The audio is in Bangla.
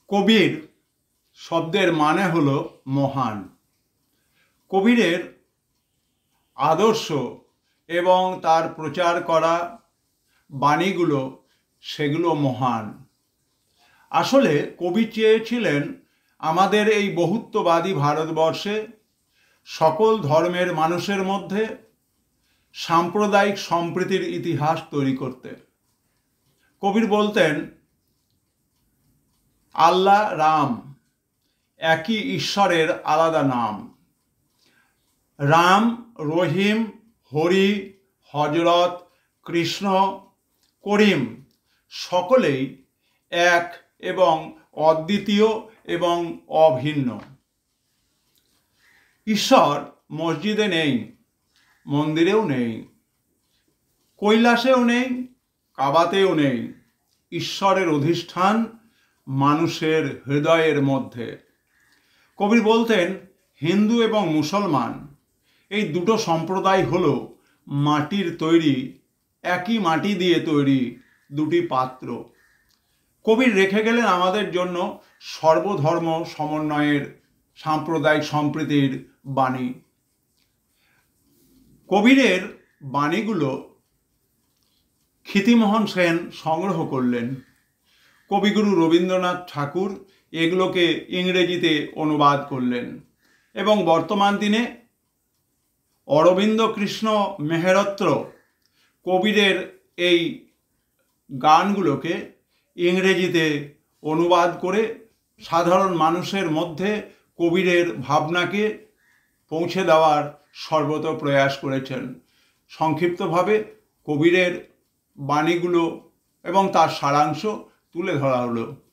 কবির শব্দের মানে হলো মহান। কবিরের আদর্শ এবং তার প্রচার করা বাণীগুলো সেগুলো মহান। আসলে কবি চেয়েছিলেন আমাদের এই বহুত্ববাদী ভারতবর্ষে সকল ধর্মের মানুষের মধ্যে সাম্প্রদায়িক সম্প্রীতির ইতিহাস তৈরি করতে। কবির বলতেন, আল্লাহ রাম একই ঈশ্বরের আলাদা নাম। রাম, রহিম, হরি, হজরত, কৃষ্ণ, করিম সকলেই এক এবং অদ্বিতীয় এবং অভিন্ন। ঈশ্বর মসজিদে নেই, মন্দিরেও নেই, কৈলাসেও নেই, কাবাতেও নেই। ঈশ্বরের অধিষ্ঠান মানুষের হৃদয়ের মধ্যে। কবি বলতেন, হিন্দু এবং মুসলমান এই দুটো সম্প্রদায় হলো মাটির তৈরি, একই মাটি দিয়ে তৈরি দুটি পাত্র। কবি রেখে গেলেন আমাদের জন্য সর্বধর্ম সমন্বয়ের সাম্প্রদায়িক সম্প্রীতির বাণী। কবিরের বাণীগুলো ক্ষিতিমোহন সেন সংগ্রহ করলেন। কবিগুরু রবীন্দ্রনাথ ঠাকুর এগুলোকে ইংরেজিতে অনুবাদ করলেন এবং বর্তমান দিনে অরবিন্দ কৃষ্ণ মেহেরত্র কবিরের এই গানগুলোকে ইংরেজিতে অনুবাদ করে সাধারণ মানুষের মধ্যে কবিরের ভাবনাকে পৌঁছে দেওয়ার সর্বত প্রয়াস করেছেন। সংক্ষিপ্তভাবে কবিরের বাণীগুলো এবং তার সারাংশ তুলে ধরা হলো।